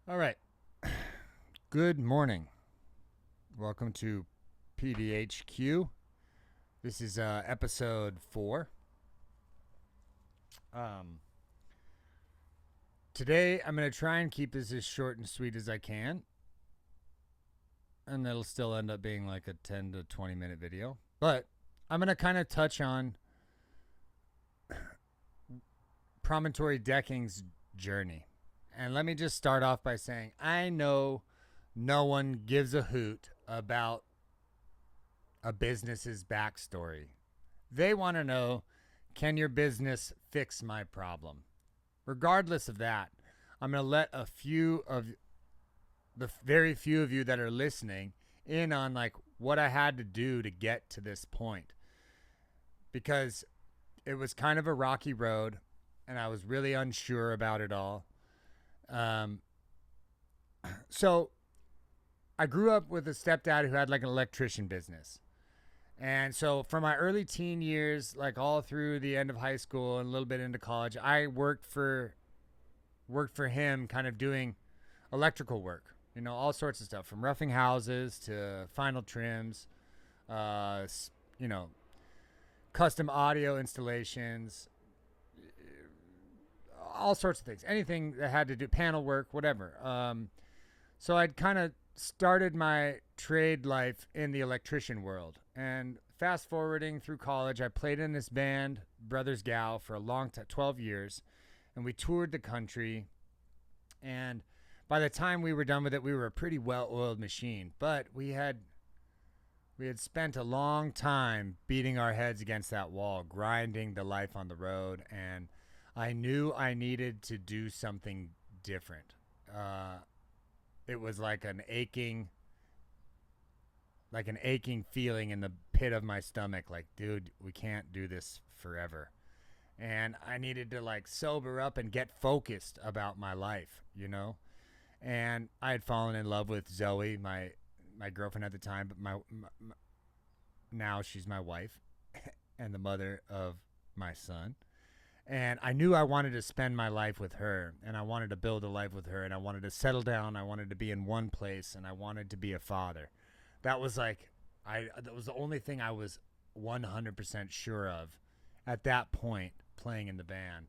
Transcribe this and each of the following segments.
All right. Good morning. Welcome to PDHQ. This is episode 4. Um, Today, I'm going to try and keep this as short and sweet as I can. And it'll still end up being like a 10 to 20 minute video. But I'm going to kind of touch on promontory decking's journey. And let me just start off by saying I know no one gives a hoot about a business's backstory. They want to know, can your business fix my problem? Regardless of that, I'm going to let a few of the very few of you that are listening in on like what I had to do to get to this point, because it was kind of a rocky road and I was really unsure about it all. Um, so I grew up with a stepdad who had like an electrician business. And so for my early teen years, like all through the end of high school and a little bit into college, I worked for him kind of doing electrical work, all sorts of stuff from roughing houses to final trims, uh, you know, custom audio installations, all sorts of things, anything that had to do panel work, whatever. So I'd kind of started my trade life in the electrician world. And fast forwarding through college, I played in this band, Brothers Gal, for a long time, 12 years. And we toured the country. And by the time we were done with it, we were a pretty well-oiled machine. But we had spent a long time beating our heads against that wall, grinding the life on the road. And I knew I needed to do something different. It was like an aching feeling in the pit of my stomach, like, dude, we can't do this forever. And I needed to like sober up and get focused about my life. And I had fallen in love with Zoe, my girlfriend at the time, but now she's my wife and the mother of my son. And I knew I wanted to spend my life with her, and I wanted to build a life with her, and I wanted to settle down. I wanted to be in one place, and I wanted to be a father. That was like, that was the only thing I was 100% sure of at that point playing in the band.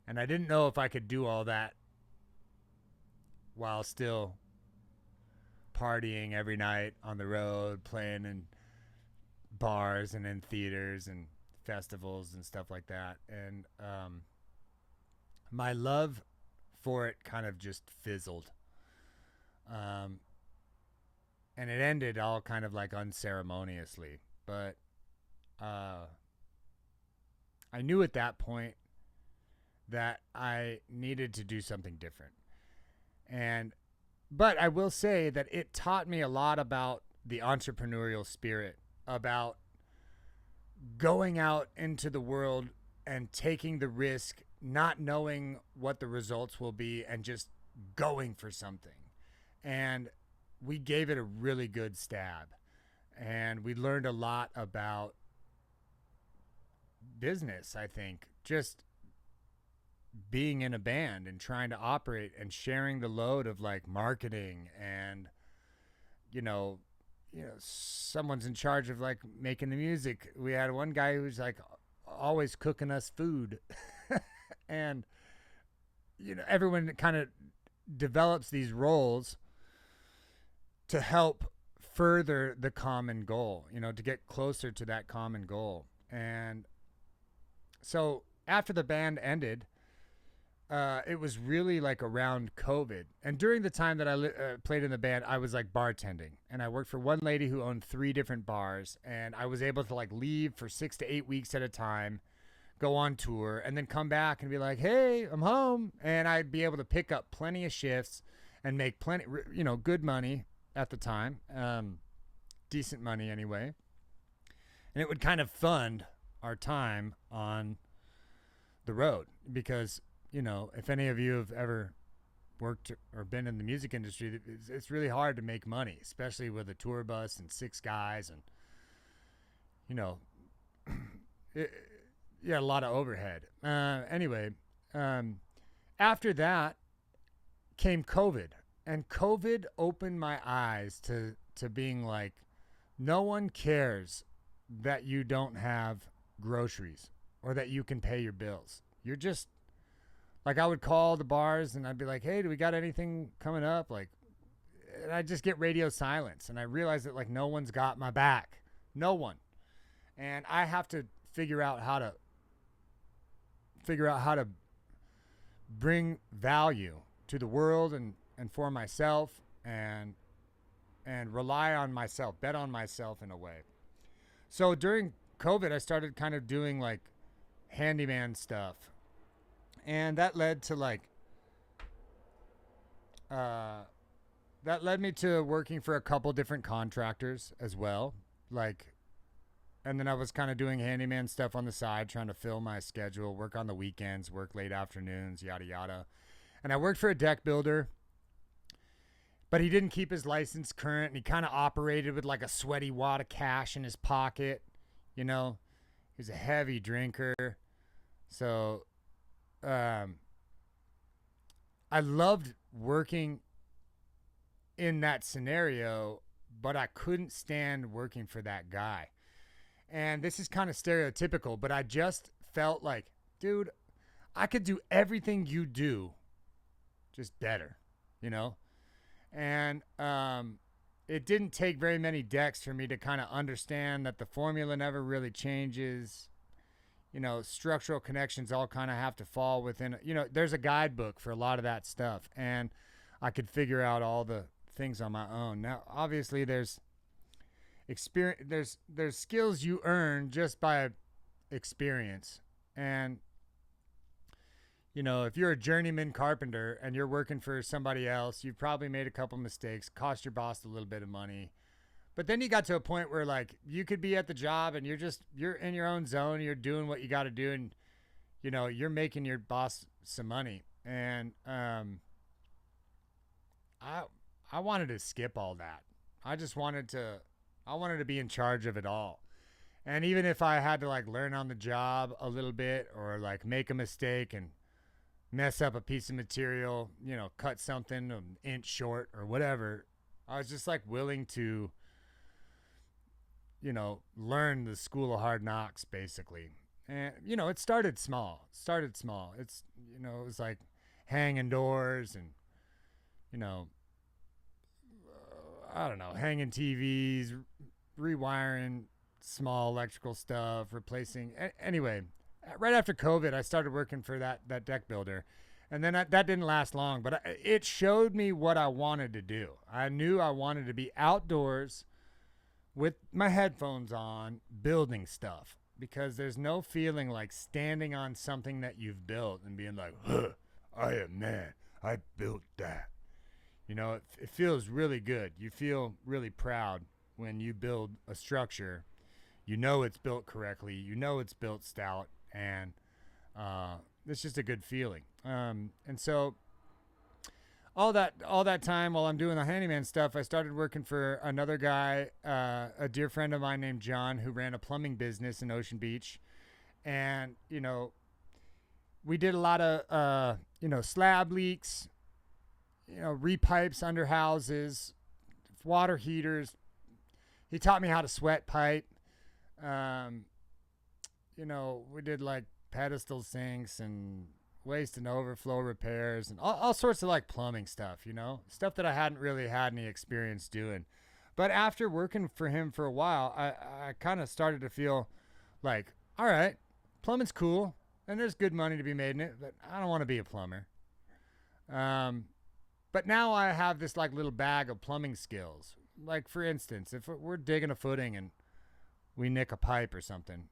And I didn't know if I could do all that while still partying every night on the road, playing in bars and in theaters and festivals and stuff like that. And my love for it kind of just fizzled. Um, and it ended all kind of like unceremoniously. But uh, I knew at that point that I needed to do something different. And but I will say that it taught me a lot about the entrepreneurial spirit, about going out into the world and taking the risk, not knowing what the results will be, and just going for something. And we gave it a really good stab. And we learned a lot about business, I think, just being in a band and trying to operate and sharing the load of like marketing and you know someone's in charge of like making the music. We had one guy who was like always cooking us food. And everyone kind of develops these roles to help further the common goal, to get closer to that common goal. And so after the band ended, it was really like around COVID. And during the time that I played in the band, I was like bartending. And I worked for one lady who owned 3 different bars. And I was able to like leave for 6 to 8 weeks at a time, go on tour, and then come back and be like, hey, I'm home. And I'd be able to pick up plenty of shifts and make plenty, good money at the time. Decent money anyway. And it would kind of fund our time on the road because if any of you have ever worked or been in the music industry, it's really hard to make money, especially with a tour bus and 6 guys and, you know, it, yeah, a lot of overhead. Anyway, after that came COVID, and COVID opened my eyes to being like, no one cares that you don't have groceries or that you can pay your bills. You're just like, I would call the bars and I'd be like, hey, do we got anything coming up? Like, and I just get radio silence, and I realize that like no one's got my back, no one, and I have to figure out how to bring value to the world and for myself, and rely on myself, bet on myself in a way. So during COVID, I started kind of doing like handyman stuff, and that led to like that led me to working for a couple different contractors as well. Like, and then I was kind of doing handyman stuff on the side, trying to fill my schedule, work on the weekends, work late afternoons, yada, yada. And I worked for a deck builder, but he didn't keep his license current, and he kind of operated with like a sweaty wad of cash in his pocket. You know, he was a heavy drinker. So I loved working in that scenario, but I couldn't stand working for that guy. And this is kind of stereotypical, but I just felt like, dude, I could do everything you do, just better, you know? And it didn't take very many decks for me to kind of understand that the formula never really changes. You know, structural connections all kind of have to fall within, you know, there's a guidebook for a lot of that stuff. And I could figure out all the things on my own. Now, obviously there's experience, there's skills you earn just by experience. And, you know, if you're a journeyman carpenter and you're working for somebody else, you've probably made a couple mistakes, cost your boss a little bit of money. But then you got to a point where like you could be at the job and you're in your own zone, you're doing what you got to do, and you know, you're making your boss some money. And I wanted to skip all that. I wanted to be in charge of it all. And even if I had to like learn on the job a little bit, or like make a mistake and mess up a piece of material, you know, cut something an inch short or whatever, I was just like willing to, you know, learn the school of hard knocks basically. And, you know, it started small. It's, you know, it was like hanging doors and, you know, I don't know, hanging TVs, rewiring small electrical stuff, replacing. Anyway, right after COVID, I started working for that deck builder. And then that didn't last long, but it showed me what I wanted to do. I knew I wanted to be outdoors with my headphones on, building stuff, because there's no feeling like standing on something that you've built and being like, huh, I am man, I built that. You know, it feels really good. You feel really proud when you build a structure. You know it's built correctly. You know it's built stout, and it's just a good feeling. And so all that time while I'm doing the handyman stuff, I started working for another guy, a dear friend of mine named John, who ran a plumbing business in Ocean Beach. And, you know, we did a lot of, you know, slab leaks, you know, repipes under houses, water heaters. He taught me how to sweat pipe. You know, we did like pedestal sinks and waste and overflow repairs and all sorts of like plumbing stuff, you know, stuff that I hadn't really had any experience doing. But after working for him for a while, I kind of started to feel like, all right, plumbing's cool and there's good money to be made in it, but I don't want to be a plumber. But now I have this like little bag of plumbing skills. Like for instance, if we're digging a footing and we nick a pipe or something,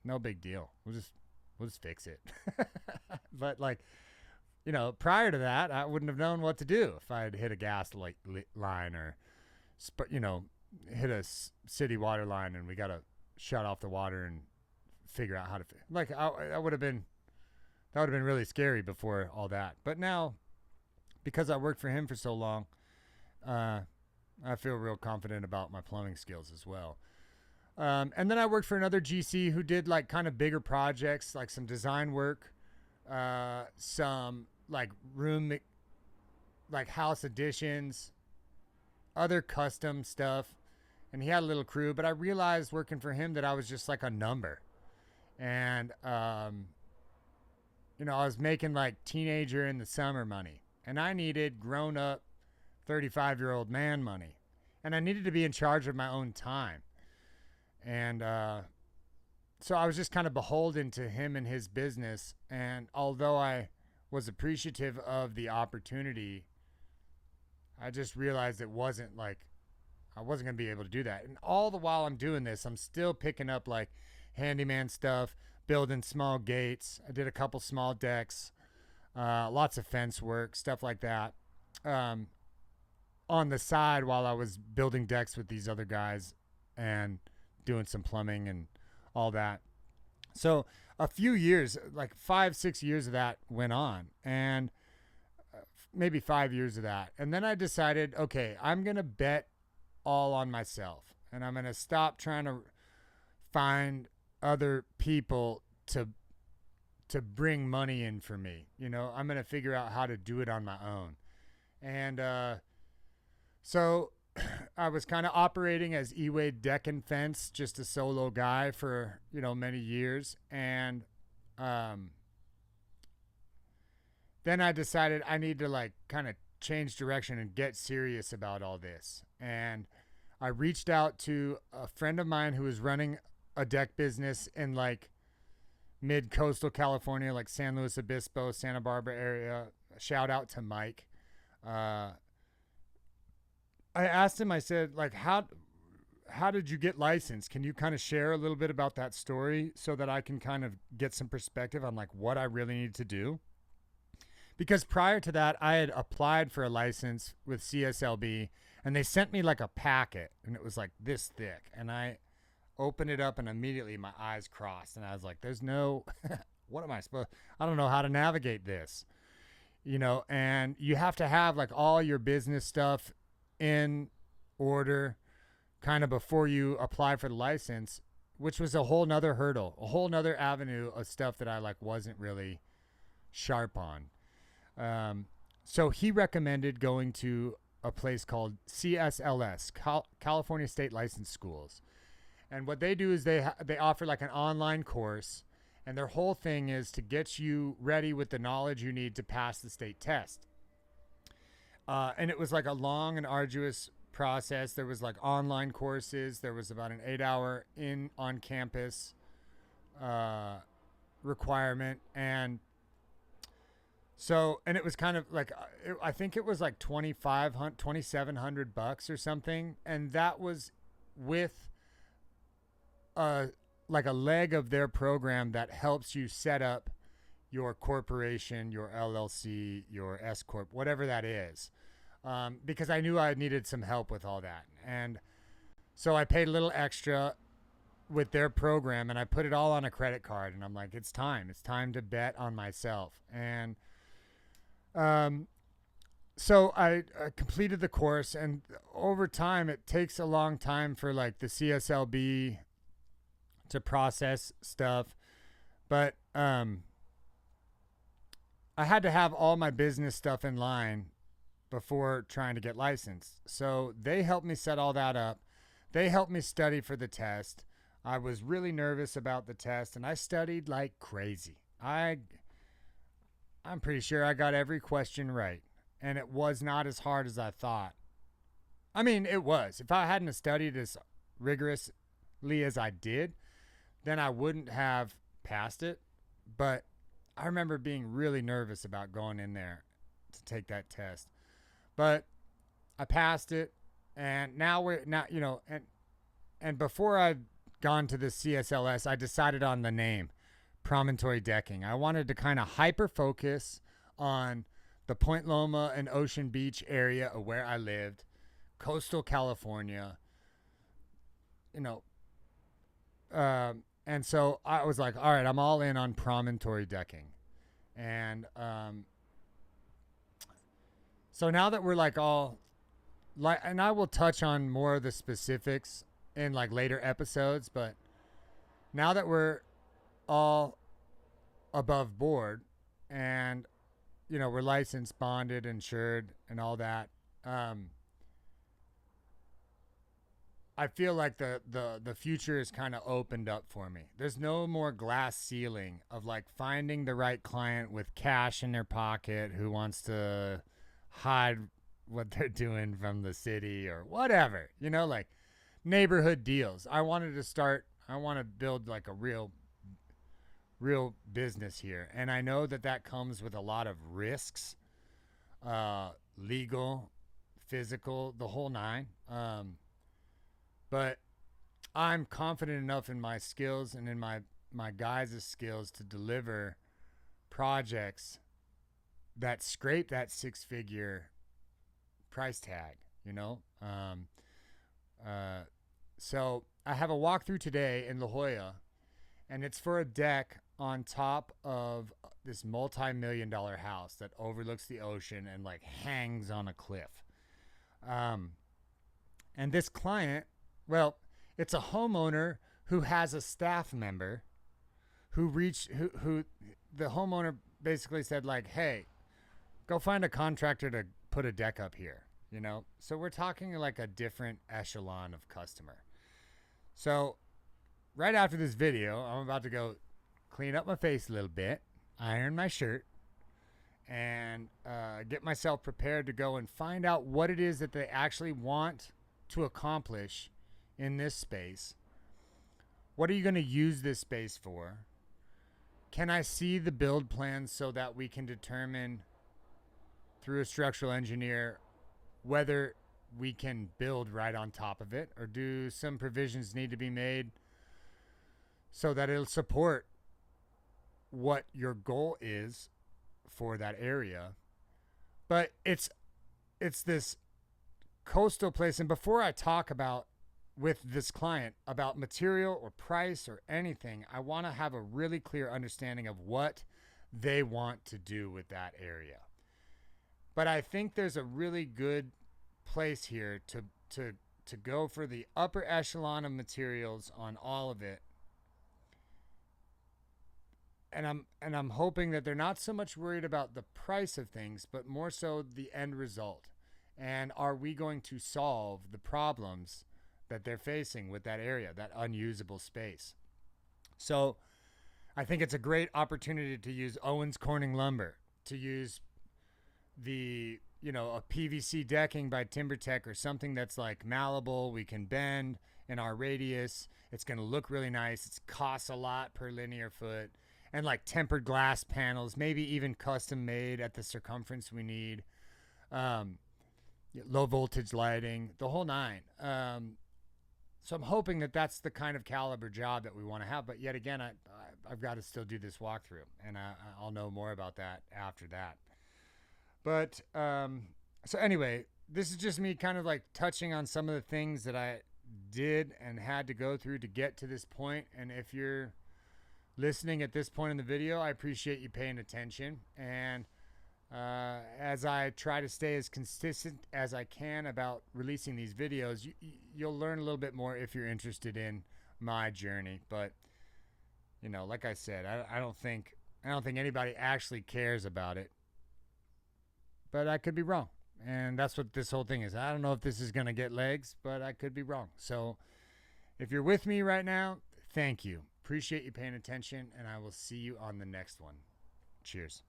no big deal. We'll just fix it. But like, you know, prior to that, I wouldn't have known what to do if I had hit a gas line or, you know, hit a city water line and we got to shut off the water and figure out how to like, that would have been really scary before all that. But now, because I worked for him for so long, I feel real confident about my plumbing skills as well. And then I worked for another GC who did like kind of bigger projects, like some design work, some like room like house additions, other custom stuff, and he had a little crew. But I realized working for him that I was just like a number, and I was making like teenager in the summer money, and I needed grown up 35-year-old man money, and I needed to be in charge of my own time, and so I was just kind of beholden to him and his business. And although I was appreciative of the opportunity, I just realized it wasn't like I wasn't going to be able to do that. And all the while I'm doing this, I'm still picking up like handyman stuff, building small gates. I did a couple small decks, lots of fence work, stuff like that. On the side while I was building decks with these other guys and doing some plumbing and all that. So a few years, like 5-6 years of that went on, and maybe 5 years of that. And then I decided, okay, I'm going to bet all on myself, and I'm going to stop trying to find other people to bring money in for me. I'm going to figure out how to do it on my own. And so I was kind of operating as E-Wade Deck and Fence, just a solo guy for, many years. And then I decided I need to like kind of change direction and get serious about all this. And I reached out to a friend of mine who was running a deck business in like mid-coastal California, like San Luis Obispo, Santa Barbara area. Shout out to Mike. I asked him, I said, like, how did you get licensed? Can you kind of share a little bit about that story so that I can kind of get some perspective on like what I really need to do? Because prior to that, I had applied for a license with CSLB, and they sent me like a packet, and it was like this thick. And I opened it up, and immediately my eyes crossed, and I was like, there's no, what am I supposed, I don't know how to navigate this, and you have to have like all your business stuff in order kind of before you apply for the license, which was a whole nother hurdle, a whole nother avenue of stuff that I like wasn't really sharp on. So he recommended going to a place called CSLS, California State License Schools. And what they do is they offer like an online course, and their whole thing is to get you ready with the knowledge you need to pass the state test. And it was like a long and arduous process. There was like online courses. There was about an 8-hour on campus requirement. And it was kind of like, I think it was like $2,700 or something. And that was with like a leg of their program that helps you set up your corporation, your LLC, your S Corp, whatever that is. Because I knew I needed some help with all that. And so I paid a little extra with their program, and I put it all on a credit card. And I'm like, it's time to bet on myself. And so I completed the course, and over time, it takes a long time for like the CSLB to process stuff. But I had to have all my business stuff in line before trying to get licensed. So they helped me set all that up. They helped me study for the test. I was really nervous about the test, and I studied like crazy. I'm pretty sure I got every question right, and it was not as hard as I thought. I mean, it was. If I hadn't studied as rigorously as I did, then I wouldn't have passed it. But I remember being really nervous about going in there to take that test. But I passed it, and and before I'd gone to the CSLS, I decided on the name, Promontory Decking. I wanted to kind of hyper focus on the Point Loma and Ocean Beach area of where I lived, coastal California, and so I was like, all right, I'm all in on Promontory Decking. And so now that we're like all like, and I will touch on more of the specifics in like later episodes, but now that we're all above board and we're licensed, bonded, insured, and all that. Um, I feel like the future is kind of opened up for me. There's no more glass ceiling of like finding the right client with cash in their pocket who wants to hide what they're doing from the city or whatever. Like neighborhood deals. I want to build like a real business here. And I know that comes with a lot of risks, legal, physical, the whole nine. But I'm confident enough in my skills and in my guys' skills to deliver projects that scrape that 6-figure price tag, you know? So I have a walkthrough today in La Jolla, and it's for a deck on top of this multi-million-dollar house that overlooks the ocean and like hangs on a cliff. And this client, well, it's a homeowner who has a staff member who the homeowner basically said like, hey, go find a contractor to put a deck up here, So we're talking like a different echelon of customer. So right after this video, I'm about to go clean up my face a little bit, iron my shirt, and get myself prepared to go and find out what it is that they actually want to accomplish in this space. What are you going to use this space for? Can I see the build plans so that we can determine through a structural engineer whether we can build right on top of it, or do some provisions need to be made so that it'll support what your goal is for that area? But it's this coastal place. And before I talk about with this client about material or price or anything, I want to have a really clear understanding of what they want to do with that area. But I think there's a really good place here to go for the upper echelon of materials on all of it. And I'm hoping that they're not so much worried about the price of things, but more so the end result. And are we going to solve the problems that they're facing with that area, that unusable space? So I think it's a great opportunity to use Owens Corning lumber, to use a PVC decking by TimberTech or something that's like malleable, we can bend in our radius. It's going to look really nice. It costs a lot per linear foot. And like tempered glass panels, maybe even custom made at the circumference we need. Low voltage lighting, the whole nine. So I'm hoping that that's the kind of caliber job that we want to have. But yet again, I've got to still do this walkthrough, and I'll know more about that after that. But so anyway, this is just me kind of like touching on some of the things that I did and had to go through to get to this point. And if you're listening at this point in the video, I appreciate you paying attention. And as I try to stay as consistent as I can about releasing these videos, you'll learn a little bit more if you're interested in my journey. But like I said, I don't think anybody actually cares about it. But I could be wrong. And that's what this whole thing is. I don't know if this is going to get legs, but I could be wrong. So if you're with me right now, thank you. Appreciate you paying attention, and I will see you on the next one. Cheers.